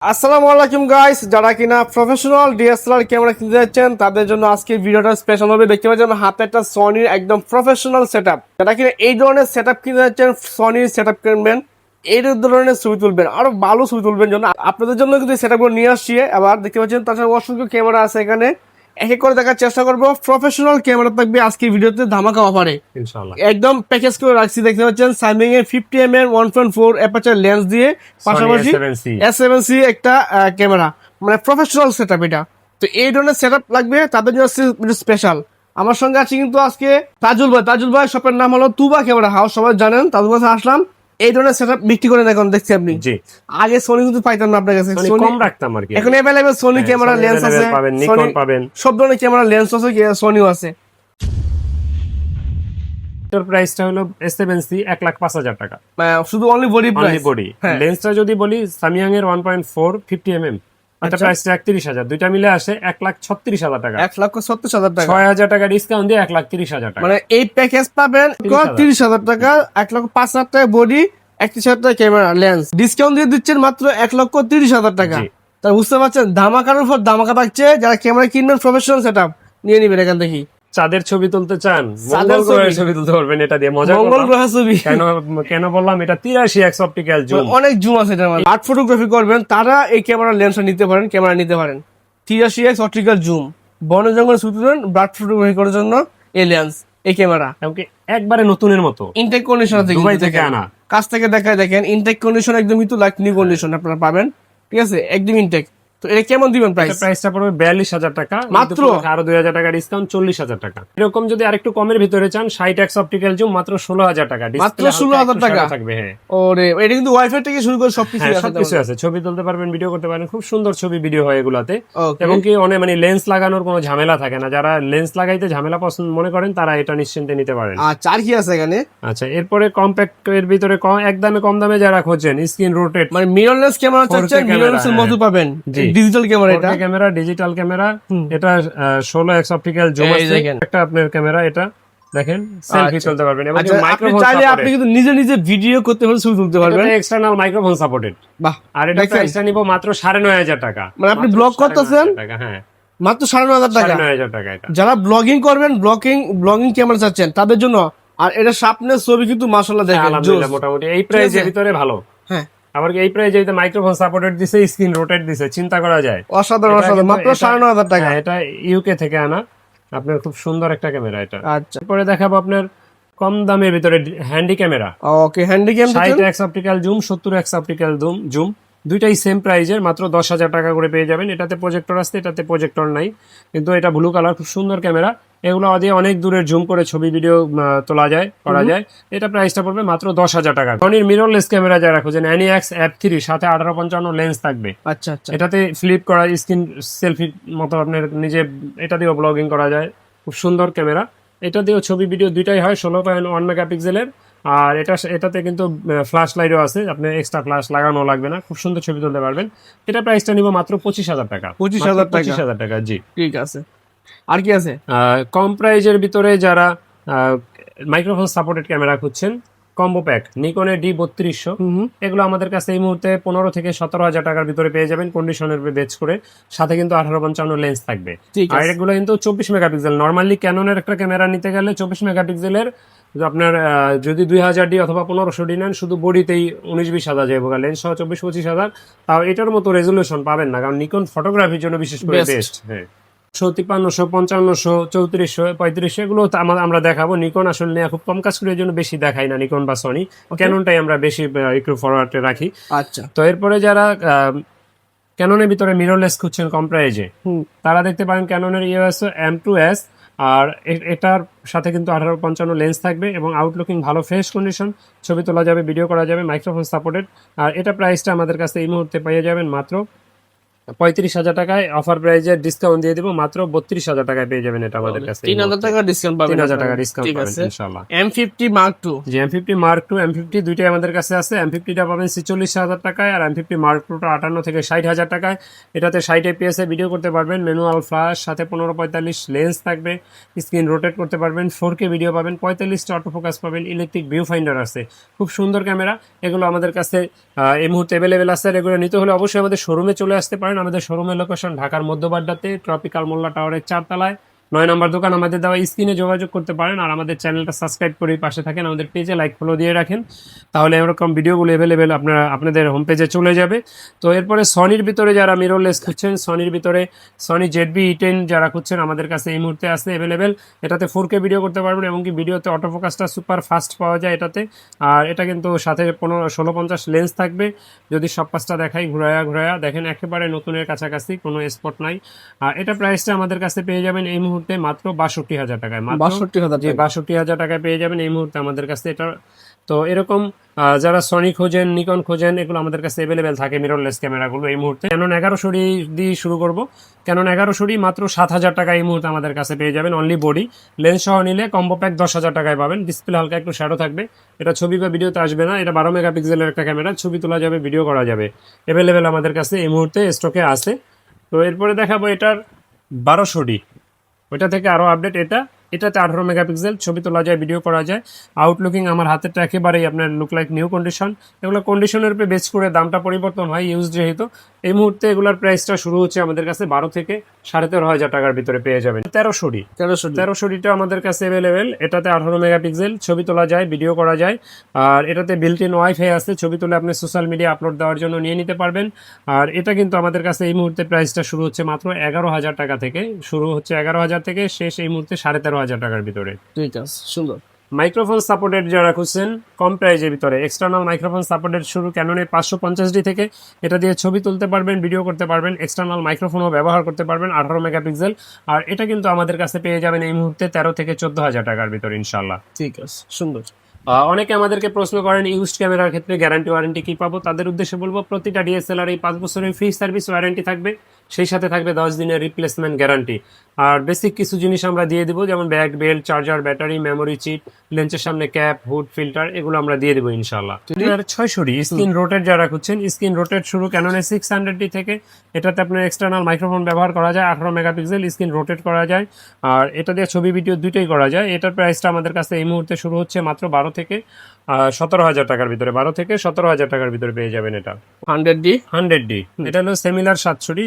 আসসালামু আলাইকুম গাইস, যারা কিনা প্রফেশনাল ডিএসএলআর ক্যামেরা কিনতে যাচ্ছেন তাদের জন্য আজকে ভিডিওটা স্পেশাল হবে। দেখতে পাচ্ছেন আমার হাতে একটা সনির একদম প্রফেশনাল সেটআপ। যারা কিনা এই ধরনের সেটআপ কিনতে যাচ্ছেন, সনির সেটআপ কিনবেন, এই ধরনের ছবি তুলবেন, আরো ভালো ছবি তুলবেন জন্য আপনাদের জন্য কিন্তু সেটআপগুলো নিয়ে আসছি। আবার দেখতে পাচ্ছেন তাছাড়া অসংখ্য ক্যামেরা আছে এখানে, এক এক করে দেখার চেষ্টা করবো। প্রফেশনাল ক্যামেরা থাকবে আজকের ভিডিওতে ধামাকা অফারে ইনশাআল্লাহ। একদম প্যাকেজ করে রাখছি। দেখতে পাচ্ছেন সাইমিং এর 50mm 1.4 অ্যাপারচার লেন্স দিয়ে পাশাপাশি S7C একটা ক্যামেরা, মানে প্রফেশনাল সেটআপ এটা। তো এই ধরনের সেটআপ লাগবে তাদের জন্য স্পেশাল। আমার সঙ্গে আছে কিন্তু আজকে তাজুল ভাই শপের নাম হলো তুবা ক্যামেরা হাউস, সবাই জানেন। তাজুল ভাই আসলাম এই ধরনের সেটআপ বিক্রি করে এখন দেখছি আপনি। জি, আগে সোনি কিন্তু পাইতাম না আপনার কাছে, সোনি কম রাখতাম আর কি। এখন अवेलेबल সোনি ক্যামেরা লেন্স আছে, পাবেন, নিকন পাবেন, সব ধরনের ক্যামেরা লেন্স আছে, সোনিও আছে। এটার প্রাইসটা হলো S7C 1,05,000 টাকা, শুধু অনলি বডি প্রাইস। বডি। লেন্সটা যদি বলি সামিয়াং এর 1.4 50mm, এটা প্রাইসটা 31,000, দুইটা মিলে আসে 1,36,000 টাকা। 1,36,000 টাকা, 6,000 টাকা ডিসকাউন্ট দিয়ে 1,30,000 টাকা। মানে এই প্যাকেজ পাবেন 30,000 টাকা, 1,05,000 টাকা বডি, 31,000 টাকা ক্যামেরা লেন্স, ডিসকাউন্ট দিয়ে দিচ্ছেন মাত্র 1,30,000 টাকা। তা বুঝতে পারছেন ধামাকার উপর ধামাকা থাকছে। যারা ক্যামেরা কিনবেন প্রফেশনাল সেটআপ নিয়ে নিবেন এখান থেকে। চাঁদের ছবি তুলতে চান, মঙ্গল গ্রহের ছবি তুলতে পারবেন এটা দিয়ে। মজা মঙ্গল গ্রহ ছবি কেন বললাম, এটা 83x অপটিক্যাল জুম, অনেক জুম আছে এটার মধ্যে। আর্ট ফটোগ্রাফি করবেন তারা এই ক্যামেরা লেন্সটা নিতে পারেন, ক্যামেরা নিতে পারেন। 83x অপটিক্যাল জুম, বন জঙ্গলে ছবি তুলেন, বার্ড ফটোগ্রাফি করার জন্য এই লেন্স, এই ক্যামেরা একবারে নতুনের মতো। ইনটেক কন্ডিশন দুবাই থেকে আনা, কাছ থেকে দেখায় দেখেন, ইনটেক কন্ডিশন একদম কিন্তু লাইক নিউ কন্ডিশন আপনারা পাবেন, ঠিক আছে, একদম ইনটেক। তো এটা কেমন দিবেন প্রাইস? প্রাইসটা পড়বে 42,000 টাকা, মাত্র আরো 2,000 টাকা ডিসকাউন্ট, 40,000 টাকা। এরকম যদি আরেকটু কমের ভিতরে চান 60x অপটিক্যাল জুম মাত্র 16,000 টাকা, মাত্র 16,000 টাকা থাকবে। হ্যাঁ, ওরে এটা কিন্তু ওয়াইফাই থেকে শুরু করে সবকিছু আছে, সবকিছু আছে। ছবি তুলতে পারবেন, ভিডিও করতে পারবেন, খুব সুন্দর ছবি ভিডিও হয় এগুলাতে। Okay. এবং কি অনেক মানে লেন্স লাগানোর কোনো ঝামেলা থাকে না। যারা লেন্স লাগাইতে ঝামেলা পছন্দ মনে করেন তারা এটা নিশ্চিন্তে নিতে পারেন। আচ্ছা, আর কি আছে এখানে? আচ্ছা, এরপরে কম্প্যাক্ট এর ভিতরে কম দামে যারা খোঁজেন, স্ক্রিন রোটেট মানে মিররলেস ক্যামেরা চাচ্ছেন, মিররলেস এর মতো পাবেন, ডিজিটাল ক্যামেরা। এটা ক্যামেরা, ডিজিটাল ক্যামেরা, এটা 16x অপটিক্যাল জুম আছে একটা আপনার ক্যামেরা। এটা দেখেন, সেলফি তুলতে পারবেন এবং মাইক্রোফোন চাইলে আপনি কিন্তু নিজে নিজে ভিডিও করতে পারবেন, ছবি তুলতে পারবেন, এক্সটারনাল মাইক্রোফোন সাপোর্টেড। বাহ, আর এটা প্রাইসটা নিব মাত্র 9,500 টাকা। মানে আপনি ব্লগ করতেছেন, হ্যাঁ, মাত্র 9,500 টাকা। 9,500 টাকা এটা। যারা ব্লগিং করবেন, ব্লগিং ক্যামেরা চাচ্ছেন তাদের জন্য। আর এটা সামনের ছবি কিন্তু মাশাআল্লাহ দেখেন, আলহামদুলিল্লাহ মোটামুটি এই প্রাইসের ভিতরে ভালো। হ্যাঁ, আবার এই প্রাইসে যদি মাইক্রোফোন সাপোর্টেড দিছে, স্ক্রিন রোটেট দিছে, চিন্তা করা যায়। অসাধারণ অসাধারণ, মাত্র 9,500 টাকা। এটা ইউকে থেকে আনা আপনার খুব সুন্দর একটা ক্যামেরা এটা। আচ্ছা, পরে দেখাবো আপনার কম দামের ভিতরে handy camera. Okay, handy camera 60x optical zoom, 70x optical zoom, দুইটাই সেম প্রাইজের, মাত্র 10,000 টাকা করে পেয়ে যাবেন। এটাতে প্রজেক্টর আছে, এটাতে প্রজেক্টর নাই, কিন্তু এটা ব্লু কালার, খুব সুন্দর ক্যামেরা। এগুলো দিয়ে অনেক দূরের জুম করে ছবি ভিডিও তোলা যায়, করা যায়। এটা প্রাইসটা পড়বে মাত্র 10,000 টাকা। সনির মিররলেস ক্যামেরা যারা খোঁজেন, NEX F3 সাথে 1855 লেন্স থাকবে। আচ্ছা আচ্ছা, এটাতে ফ্লিপ করা স্ক্রিন সেলফির মতো আপনার নিজে, এটা দিয়েও ব্লগিং করা যায়, খুব সুন্দর ক্যামেরা। এটা দিয়েও ছবি ভিডিও দুইটাই হয়, 16.1 মেগাপিক্সেলের। আর এটাতে কিন্তু ফ্ল্যাশ লাইটও আছে, আপনি এক্সট্রা ফ্ল্যাশ লাগানো লাগবে না, খুব সুন্দর ছবি তুলতে পারবেন। এটা প্রাইসটা নিব মাত্র 25,000 টাকা। 25,000 টাকা, জি, ঠিক আছে। আর কি আছে? কম প্রাইজের ভিতরে যারা মাইক্রোফোন সাপোর্টেড ক্যামেরা খুঁজছেন, কম্বো প্যাক নিকনের D3200, এগুলো আমাদের কাছে এই মুহূর্তে 15 থেকে 17,000 টাকার ভিতরে পেয়ে যাবেন, কন্ডিশনের বেচ করে। সাথে কিন্তু 1855 লেন্স থাকবে। আর এগুলো কিন্তু 24 মেগাপিক্সেল। নর্মালি ক্যাননের একটা ক্যামেরা নিতে গেলে 24 মেগাপিক্সেলের আপনার যদি 2,000D অথবা 1,500D নেন, শুধু বডিতেই 19-20 হাজার যাবে, লেন্স সহ 24-25 হাজার। তাও এটার মতো রেজলিউশন পাবেন না, কারণ নিকন ফটোগ্রাফির জন্য বিশেষ করে বেস্ট। হ্যাঁ, 5300, 5500, 3400, 3500 এগুলো আমরা দেখাবো। নিকন আসলে নিয়ে খুব কম কাজ করে, জন্য বেশি দেখাই না নিকন বা সনি, ক্যাননটাই আমরা বেশি একটু ফরওয়ার্ডে রাখি। আচ্ছা, তো এরপরে যারা ক্যাননের ভিতরে মিররলেস খুঁজছেন কম প্রাইজে, তারা দেখতে পারেন ক্যাননের EOS M2S। আর এটার সাথে কিন্তু 1855 লেন্স থাকবে এবং আউটলুকিং ভালো, ফ্রেশ কন্ডিশন, ছবি তোলা যাবে, ভিডিও করা যাবে, মাইক্রোফোন সাপোর্টেড। আর এটা প্রাইসটা আমাদের কাছে এই মুহূর্তে পেয়ে যাবেন মাত্র 35,000 টাকায় অফার প্রাইজে ডিসকাউন্ট দিয়ে দিব, মাত্র 32,000 টাকায় পেয়ে যাবেন এটা আমাদের কাছে। 3,000 টাকা ডিসকাউন্ট পাবেন, 3,000 টাকা ডিসকাউন্ট ঠিক পাবেন আছে। ইনশাআল্লাহ। M50 Mark II, জি M50 Mark II, M50 দুইটাই আমাদের কাছে আছে। M50টা পাবেন 46,000 টাকায়, আর M50 Mark IIটা 58 থেকে 60,000 টাকায়। এটাতে 60 FPS এ ভিডিও করতে পারবেন, ম্যানুয়াল ফ্ল্যাশ, সাথে 15-45 লেন্স থাকবে, স্ক্রিন রোটেট করতে পারবেন, 4K ভিডিও পাবেন, 45টা অটো ফোকাস পাবেন, ইলেকট্রিক ভিউ ফাইন্ডার আছে, খুব সুন্দর ক্যামেরা। এগুলো আমাদের কাছে এই মুহূর্তে অ্যাভেলেবেল আছে। আর এগুলো নিতে হলে অবশ্যই আমাদের শোরুমে চলে আসতে পারেন। আমাদের শোরুমের লোকেশন ঢাকার মধ্যবাড্ডাতে, ট্রপিক্যাল মোল্লা টাওয়ারের 4 তলায়, 9 নম্বর দোকান। আমাদের দেওয়া স্ক্রিনে যোগাযোগ করতে পারেন। আর আমাদের চ্যানেলটা সাবস্ক্রাইব করে পাশে থাকেন, আমাদের পেজে লাইক ফলো দিয়ে রাখেন, তাহলে এরকম ভিডিওগুলো অ্যাভেলেবেল আপনাদের হোম পেজে চলে যাবে। তো এরপরে সনির ভিতরে যারা মিররলেস খুঁজছেন, সনির ভিতরে সনি ZV-E10 যারা খুঁজছেন, আমাদের কাছে এই মুহূর্তে আছে অ্যাভেলেবেল। এটাতে 4K ভিডিও করতে পারবেন, এমনকি ভিডিওতে অটোফোকাসটা সুপার ফাস্ট পাওয়া যায় এটাতে। আর এটা কিন্তু সাথে 16-50 লেন্স থাকবে। যদি সব পাঁচটা দেখাই ঘুরায়া দেখেন, একেবারে নতুনের কাছাকাছি, কোনো স্পট নাই। আর এটা প্রাইসটা আমাদের কাছে পেয়ে যাবেন এই মুহূর্তে মাত্র 62,000 টাকায়। 62,000 যে 62,000 টাকায় পেয়ে যাবেন এই মুহূর্তে আমাদের কাছে এটা। তো এরকম যারা সনি খোঁজেন, নিকন খোঁজেন, এগুলো আমাদের কাছে অ্যাভেলেবেল থাকে মিররলেস ক্যামেরাগুলো এই মুহূর্তে। ক্যানন 1100 দিয়ে শুরু করব। ক্যানন 1100 মাত্র 7,000 টাকা এই মুহূর্তে আমাদের কাছে পেয়ে যাবেন, অনলি বডি। লেন্স সহ নিলে কম্বো প্যাক 10,000 টাকায় পাবেন। ডিসপ্লে হালকা একটু শ্যাডো থাকবে, এটা ছবি বা ভিডিওতে আসবে না। এটা 12 মেগাপিক্সেলের একটা ক্যামেরা, ছবি তোলা যাবে, ভিডিও করা যাবে। অ্যাভেলেবেল আমাদের কাছে এই মুহূর্তে স্টকে আছে। তো এরপরে দেখাবো এটার 1200D, ওইটা থেকে আরও আপডেট। এটাতে 18 মেগাপিক্সেল, ছবি তোলা যায়, ভিডিও করা যায়। আউটলুকিং আমার হাতেরটা একেবারেই আপনার লুক লাইক নিউ কন্ডিশন। এগুলো কন্ডিশনের উপরে বেস করে দামটা পরিবর্তন হয় ইউজ যেহেতু। এই মুহূর্তে এগুলোর প্রাইসটা শুরু হচ্ছে আমাদের কাছে 12 থেকে 13,500 টাকার ভিতরে পেয়ে যাবেন। 1300টা আমাদের কাছে অ্যাভেলেবেল। এটাতে 18 মেগাপিক্সেল, ছবি তোলা যায়, ভিডিও করা যায়। আর এটাতে বিল্ট ইন ওয়াইফাই আছে, ছবি তুলে আপনি সোশ্যাল মিডিয়া আপলোড দেওয়ার জন্য নিয়ে নিতে পারবেন। আর এটা কিন্তু আমাদের কাছে এই মুহূর্তে প্রাইসটা শুরু হচ্ছে মাত্র 11,000 টাকা থেকে, শুরু হচ্ছে 11,000 থেকে, শেষ এই মুহূর্তে 13,500 টাকার ভিতরে। ঠিক আছে, সুন্দর। মাইক্রোফোন সাপোর্টেড যারা খুঁজছেন কম প্রাইজের ভিতরে, এক্সটার্নাল মাইক্রোফোন সাপোর্টেড শুরু ক্যাননের 550D থেকে। এটা দিয়ে ছবি তুলতে পারবেন, ভিডিও করতে পারবেন, এক্সটার্নাল মাইক্রোফোনও ব্যবহার করতে পারবেন, 18 মেগাপিক্সেল। আর এটা কিন্তু আমাদের কাছে পেয়ে যাবেন এই মুহূর্তে 13 থেকে 14,000 টাকার ভিতরে ইনশাল্লাহ। ঠিক আছে, সুন্দর। অনেকে আমাদেরকে প্রশ্ন করেন ইউজড ক্যামেরার ক্ষেত্রে গ্যারান্টি ওয়ারেন্টি কি পাবো। তাদের উদ্দেশ্যে বলবো, প্রতিটা ডিএসএলআর এই 5 বছরের ফ্রি সার্ভিস ওয়ারেন্টি থাকবে, সেই সাথে থাকবে 10 দিনের রিপ্লেসমেন্ট গ্যারান্টি। আর বেসিক কিছু জিনিস আমরা দিয়ে দিব, যেমন bag, belt, charger, battery, memory chip, লেন্সের সামনে ক্যাপ, হুড, ফিল্টার, এগুলো আমরা দিয়ে দেবো ইনশাল্লাহ। 600D স্ক্রিন রোটেট যারা খুঁজছেন, স্ক্রিন রোটেট শুরু ক্যাননের 600D থেকে। এটাতে আপনার এক্সটার্নাল মাইক্রোফোন ব্যবহার করা যায়, 18 মেগাপিক্সেল, স্ক্রিন রোটেট করা যায়। আর এটা দিয়ে ছবি ভিডিও দুইটাই করা যায়। এটার প্রাইসটা আমাদের কাছে এই মুহূর্তে শুরু হচ্ছে মাত্র 12 থেকে 17,000 টাকার ভিতরে, 12 থেকে 17,000 টাকার ভিতরে পেয়ে যাবেন এটা। 100D এটা হলো সিমিলার 700D,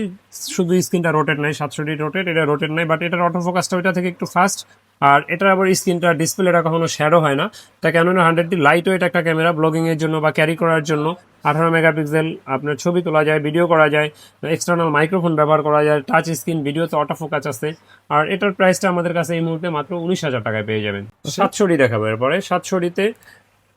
শুধু স্ক্রিনটা রোটেট নাই। 700D রোটেট, এটা রোটেট নাই, বাট এটার অটো ফোকাসটা ওইটা থেকে একটু ফাস্ট। আর এটার আবার স্ক্রিনটা, ডিসপ্লেটা কখনো শ্যাডো হয় না। এটা ক্যানন 100D লাইট ওয়েট একটা ক্যামেরা, ব্লগিং এর জন্য বা ক্যারি করার জন্য। 18 মেগাপিক্সেল, আপনার ছবি তোলা যায়, ভিডিও করা যায়, এক্সটার্নাল মাইক্রোফোন ব্যবহার করা যায়, টাচ স্ক্রিন, ভিডিওতে অটো ফোকাস আছে। আর এটার প্রাইসটা আমাদের কাছে এই মুহূর্তে মাত্র 19,000 টাকায় পেয়ে যাবেন। 700D দেখাবো এরপরে। 700Dতে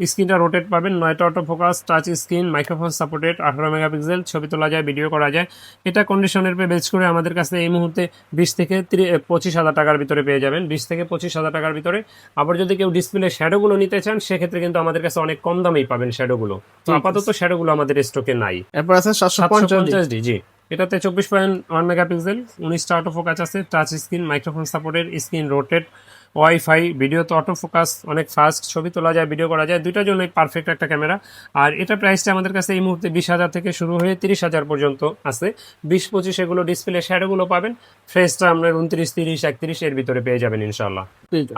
স্ক্রিনটা রোটেট পাবেন, 9টা auto focus, touch screen, microphone supported, 18 megapixel, ছবি তোলা যায়, ভিডিও করা যায়। এটা কন্ডিশনের উপরে বেস করে আমাদের কাছে এই মুহূর্তে 20 থেকে 25,000 টাকার ভিতরে পেয়ে যাবেন, 20 থেকে 25,000 টাকার ভিতরে। আবার যদি কেউ ডিসপ্লে শ্যাডোগুলো নিতে চান, সেক্ষেত্রে কিন্তু আমাদের কাছে অনেক কম দামেই পাবেন শ্যাডোগুলো। তো আপাতত শ্যাডোগুলো আমাদের স্টকে নাই। এরপর আছে 750D। জি, এটাতে 24.1 মেগাপিক্সেল, 19টা অটো ফোকাস আছে, touch screen, microphone supported, screen rotate, wifi, video তো অটো ফোকাস, অনেক ফাস্ট, ছবি তোলা যায়, ভিডিও করা যায়, দুইটার জন্য পারফেক্ট একটা ক্যামেরা। আর এটা প্রাইসটা আমাদের কাছে এই মুহূর্তে 20,000 থেকে শুরু হয়ে 30,000 পর্যন্ত আছে। 20-25 এগুলো ডিসপ্লে শ্যাডোগুলো পাবেন, ফ্রেশটা আপনার 29, 30, 31 এর ভিতরে পেয়ে যাবেন ইনশাল্লাহ।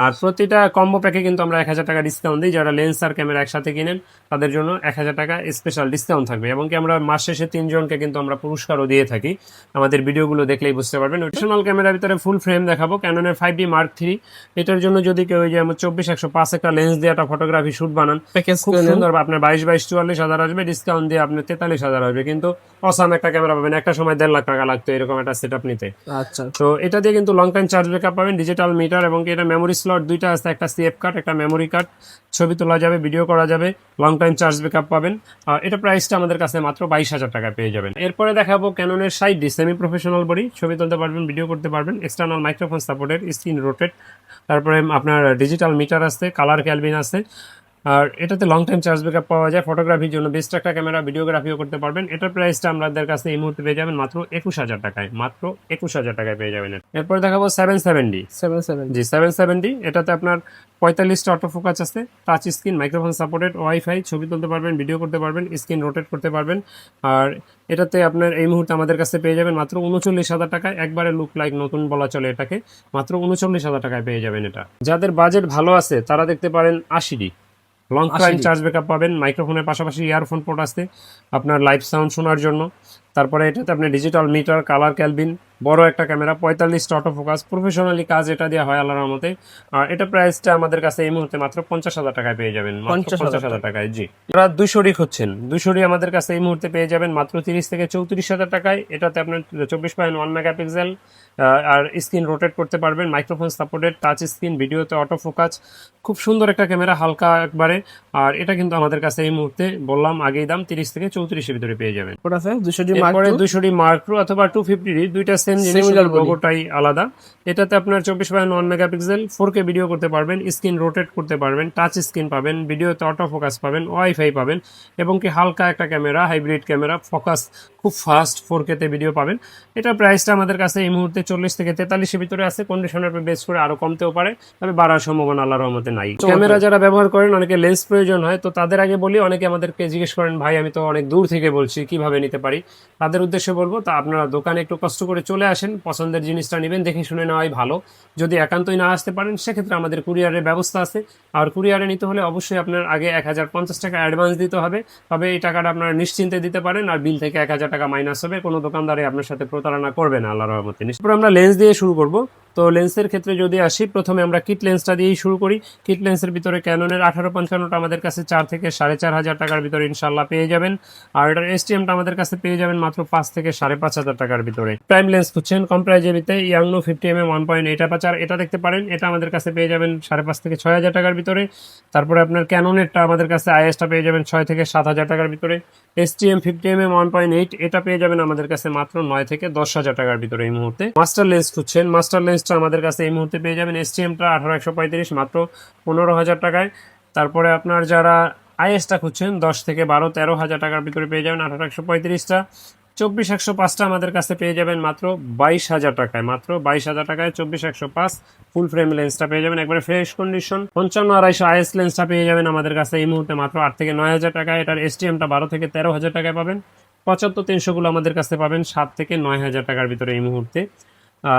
আর প্রতিটা কম্বো প্যাকে কিন্তু আমরা 1,000 টাকা ডিসকাউন্ট দিই। যারা লেন্স আর ক্যামেরা একসাথে কিনেন তাদের জন্য 1,000 টাকা স্পেশাল ডিসকাউন্ট থাকবে। এবং কি আমরা মাস শেষে 3 জনকে কিন্তু আমরা পুরস্কারও দিয়ে থাকি, আমাদের ভিডিওগুলো দেখলেই বুঝতে পারবেন। অডিশনাল ক্যামেরার ভিতরে ফুল ফ্রেম দেখাবো, ক্যাননের 5D Mark III। এটার জন্য যদি কেউ যে 24-105 একটা লেন্স দিয়ে একটা ফটোগ্রাফি শুট বানান, খুব সুন্দর, আপনার 22-44,000 আসবে, ডিসকাউন্ট দিয়ে আপনার 43,000 আসবে। কিন্তু অসাম একটা ক্যামেরা পাবেন, একটা সময় 1.5 লাখ টাকা লাগতো এরকম একটা সেট আপ নিতে। আচ্ছা, তো এটা দিয়ে কিন্তু লং টাইম চার্জ ব্যাকআপ পাবেন, ডিজিটাল মিটার, এবং এটা মেমোরি স্লট দুইটা আছে, একটা সিএফ কার্ড, একটা মেমোরি কার্ড, ছবি তোলা যাবে, ভিডিও করা যাবে, লং টাইম চার্জ ব্যাকআপ পাবেন। এটা প্রাইসটা আমাদের কাছে মাত্র 22,000 টাকা পেয়ে যাবেন। এরপরে দেখাবো ক্যাননের 60D সেমি প্রফেশনাল বডি, ছবি তুলতে পারবেন, ভিডিও করতে পারবেন, external microphone supported, screen rotate, তারপরে আপনার ডিজিটাল মিটার আছে, কালার ক্যালভিন আছে, আর এটাতে লং টাইম চার্জ ব্যাকআপ পাওয়া যায়, ফটোগ্রাফির জন্য বেস্ট একটা ক্যামেরা, ভিডিওগ্রাফিও করতে পারবেন। এটার প্রাইসটা আমাদের কাছে এই মুহূর্তে পেয়ে যাবেন মাত্র 21,000 টাকায়, মাত্র 21,000 টাকায় পেয়ে যাবেন। এরপরে দেখাবো 770। 770 জি 770, এটাতে আপনার 45টা অটো ফোকাস আছে, touch screen, microphone supported, wifi, ছবি তুলতে পারবেন, ভিডিও করতে পারবেন, স্ক্রিন রোটেট করতে পারবেন। আর এটাতে আপনার এই মুহূর্তে আমাদের কাছে পেয়ে যাবেন মাত্র 39,000 টাকায়, একবারে লুক লাইক নতুন বলা চলে এটাকে, মাত্র 39,000 টাকায় পেয়ে যাবেন এটা। যাদের বাজেট ভালো আছে তারা দেখতে পারেন 80D, long time 80D charge backup পাবেন, মাইক্রোফোনের পাশাপাশি ইয়ারফোন পোর্ট আছে আপনার লাইভ সাউন্ড শোনার জন্য। তারপরে এটাতে আপনি ডিজিটাল মিটার, কালার ক্যালবিন, বড় একটা ক্যামেরা, 45টা অটো ফোকাস, প্রফেশনালি কাজ এটা দেওয়া হয় আল্লাহর রহমতে। আর এটা প্রাইসটা আমাদের কাছে এই মুহূর্তে মাত্র 50,000 টাকায় পেয়ে যাবেন, মাত্র 50,000 টাকায়। জি, যারা 200 খুঁজছেন, 200 আমাদের কাছে এই মুহূর্তে পেয়ে যাবেন মাত্র 30 থেকে 34,000 টাকায়। এটাতে আপনার 24.1 মেগাপিক্সেল আর স্ক্রিন রোটেট করতে পারবেন, মাইক্রোফোন সাপোর্টেড, টাচ স্ক্রিন, ভিডিওতে অটো ফোকাস, খুব সুন্দর একটা ক্যামেরা, হালকা একবারে। আর এটা কিন্তু আমাদের কাছে এই মুহূর্তে বললাম আগেই দাম 30 থেকে 34 ভিতরে পেয়ে যাবেন। ওটা আছে 200D Mark এরপরে II 200D Mark II অথবা 250D, দুইটা সেম জিনিস, লোগোটাই আলাদা। এটাতে আপনার 24.1 মেগাপিক্সেল, 4K ভিডিও করতে পারবেন, স্ক্রিন রোটেট করতে পারবেন, টাচ স্ক্রিন পাবেন, ভিডিওতে অটো ফোকাস পাবেন, ওয়াইফাই পাবেন, এবং কি হালকা একটা ক্যামেরা, হাইব্রিড ক্যামেরা, ফোকাস খুব ফাস্ট, 4K তে ভিডিও পাবেন। এটার প্রাইসটা আমাদের কাছে এই মুহূর্তে 40 থেকে 43 এর ভিতরে আছে, কন্ডিশনের উপর বেস করে আরো কমতেও পারে, তবে বাড়ার সম্ভাবনা আল্লাহর রহমতে নাই। ক্যামেরা যারা ব্যবহার করেন, অনেকে লেন্স প্রয়োজন হয়, তো তাদের আগে বলি, অনেকে আমাদেরকে জিজ্ঞেস করেন ভাই আমি তো অনেক দূর থেকে বলছি কিভাবে নিতে পারি, তাদের উদ্দেশ্যে বলবো তা আপনারা দোকানে একটু কষ্ট করে চলে আসেন, পছন্দের জিনিসটা নেবেন, দেখে শুনে নেওয়াই ভালো। যদি একান্তই না আসতে পারেন সেক্ষেত্রে আমাদের কুরিয়ারের ব্যবস্থা আছে। আর কুরিয়ারে নিতে হলে অবশ্যই আপনার আগে 1050 টাকা অ্যাডভান্স দিতে হবে, তবে এই টাকাটা আপনারা নিশ্চিন্তে দিতে পারেন, আর বিল থেকে 1000 টাকা মাইনাস হবে। কোনো দোকানদারে আপনার সাথে প্রতারণা করবে না আল্লাহর রহমতে। এরপর আমরা লেন্স দিয়ে শুরু করব। তো লেন্সের ক্ষেত্রে যদি আসি, প্রথমে আমরা কিট লেন্সটা দিয়েই শুরু করি। কিট লেন্সের ভিতরে ক্যাননের 1855টা আমাদের কাছে 4 থেকে 4,500 টাকার ভিতরে ইনশাল্লাহ পেয়ে যাবেন। আর এটার এসটিএমটা আমাদের কাছে পেয়ে যাবেন মাত্র 5 থেকে 5,500 টাকার ভিতরে। প্রাইম লেন্স খুঁজছেন কম প্রাইজের ভিতরে, ইয়াংনো 50mm 1.8 অ্যাপারচার, এটা দেখতে পারেন, এটা আমাদের কাছে পেয়ে যাবেন 5,500 থেকে 6,000 টাকার ভিতরে। তারপরে আপনার ক্যাননেরটা আমাদের কাছে আইএসটা পেয়ে যাবেন 6 থেকে 7,000 টাকার ভিতরে। এসটিএম 50mm 1.8, এটা পেয়ে যাবেন আমাদের কাছে মাত্র 9 থেকে 10,000 টাকার ভিতরে এই মুহূর্তে। মাস্টার লেন্স খুঁজছেন, মাস্টার লেন্সটা আমাদের কাছে এই মুহূর্তে পেয়ে যাবেন এসটিএমটা 18-135 মাত্র 15,000 টাকায়। তারপরে আপনার যারা আইএসটা খুঁজছেন 10 থেকে 12-13,000 টাকার ভিতরে পেয়ে যাবেন 18-135টা। 24-105টা আমাদের কাছে পেয়ে যাবেন মাত্র 22,000 টাকায়, মাত্র 22,000 টাকায় 24-105 ফুল ফ্রেম লেন্সটা পেয়ে যাবেন একবারে ফ্রেশ কন্ডিশন। 55-250 আইএস লেন্সটা পেয়ে যাবেন আমাদের কাছে এই মুহূর্তে মাত্র 8 থেকে 9,000 টাকায়। এটার এসটিএমটা 12 থেকে 13,000 টাকায় পাবেন। 75-300 গুলো আমাদের কাছে পাবেন 7 থেকে 9,000 টাকার ভিতরে এই মুহূর্তে।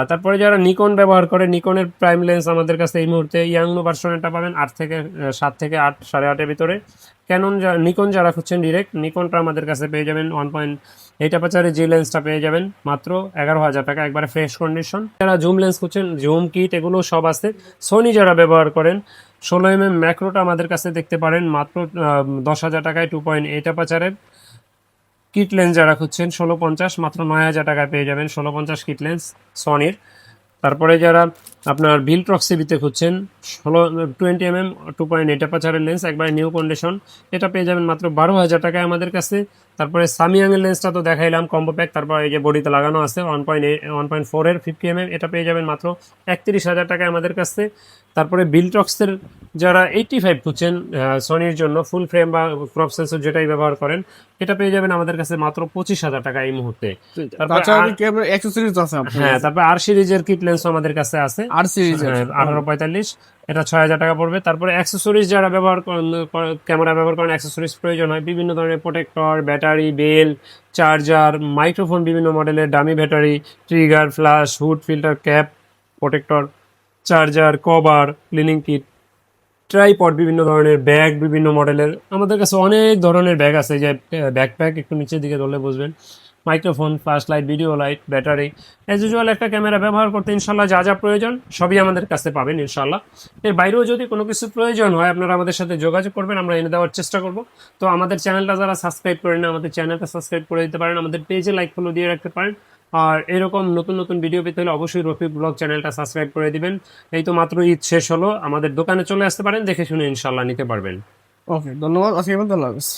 তারপরে যারা নিকন ব্যবহার করে, নিকনের প্রাইম লেন্স আমাদের কাছে এই মুহূর্তে ইয়াংনো ভার্সনটা পাবেন 8 থেকে 7 থেকে 8 8.5 ভিতরে। ক্যানন নিকন যারা খুঁজছেন ডিরেক্ট, নিকনটা আমাদের কাছে পেয়ে যাবেন 1.8 অ্যাপারচারে, জি লেন্সটা পেয়ে যাবেন মাত্র 11,000 টাকা একবারে ফ্রেশ কন্ডিশন। যারা জুম লেন্স খুঁজছেন, জুম কিট এগুলো সব আছে। সোনি যারা ব্যবহার করেন 16mm ম্যাক্রোটা আমাদের কাছে দেখতে পারেন মাত্র 10,000 টাকায় 2.8 অ্যাপারচারের। কিট লেন্স যারা খুঁজছেন 1650 মাত্র 9,000 টাকায় পেয়ে যাবেন 1650 কিট লেন্স সনির। তারপরে যারা আপনার ভিলট্রক্স সিবিতে খুঁজছেন 20mm 2.8 অ্যাপারচারের লেন্স একবারে নিউ কন্ডিশন, এটা পেয়ে যাবেন মাত্র 12,000 টাকায় আমাদের কাছে। তারপরে সামিয়াংয়ের লেন্সটা তো দেখাইলাম কম্বো প্যাক, তারপর এই যে বডিতে লাগানো আছে 1.4 এর 50mm, এটা পেয়ে যাবেন মাত্র 31,000 টাকায় আমাদের কাছে। তারপরে ভিলট্রক্সের যারা 85 খুঁজছেন সনির জন্য ফুল ফ্রেম বা ক্রপ সেন্সর যেটাই ব্যবহার করেন, এটা পেয়ে যাবেন আমাদের কাছে মাত্র 25,000 টাকা এই মুহূর্তে। হ্যাঁ, তারপর আর সিরিজের কিট লেন্স আমাদের কাছে আছে, আর সিরিজ 1845, এটা 6,000 টাকা পড়বে। তারপরে অ্যাক্সেসরিজ যারা ব্যবহার করেন, ক্যামেরা ব্যবহার করেন, অ্যাক্সেসরিজ প্রয়োজন হয়, বিভিন্ন ধরনের protector, battery, belt, charger, microphone, বিভিন্ন মডেলের dummy battery, trigger, flash, hood, filter, cap, protector, charger, cover, cleaning kit, tripod, বিভিন্ন ধরনের ব্যাগ, বিভিন্ন মডেলের আমাদের কাছে অনেক ধরনের ব্যাগ আছে, যে ব্যাকপ্যাক একটু নিচের দিকে ধরলে বুঝবেন, microphone, flash light, video light, battery, as usual একটা ক্যামেরা ব্যবহার করতে ইনশাল্লাহ যা যা প্রয়োজন সবই আমাদের কাছে পাবেন ইনশাল্লাহ। এর বাইরেও যদি কোনো কিছু প্রয়োজন হয় আপনারা আমাদের সাথে যোগাযোগ করবেন, আমরা এনে দেওয়ার চেষ্টা করব। তো আমাদের চ্যানেলটা যারা সাবস্ক্রাইব করেন, আমাদের চ্যানেলটা সাবস্ক্রাইব করে দিতে পারেন, আমাদের পেজে লাইক ফলো দিয়ে রাখতে পারেন। আর এরকম নতুন নতুন ভিডিও পেতে হলে অবশ্যই রফিক ব্লগ চ্যানেলটা সাবস্ক্রাইব করে দিবেন। এই তো মাত্র ঈদ শেষ হলো, আমাদের দোকানে চলে আসতে পারেন, দেখে শুনে ইনশাল্লাহ নিতে পারবেন। ওকে, ধন্যবাদ, আজকে আল্লাহ হাফেজ।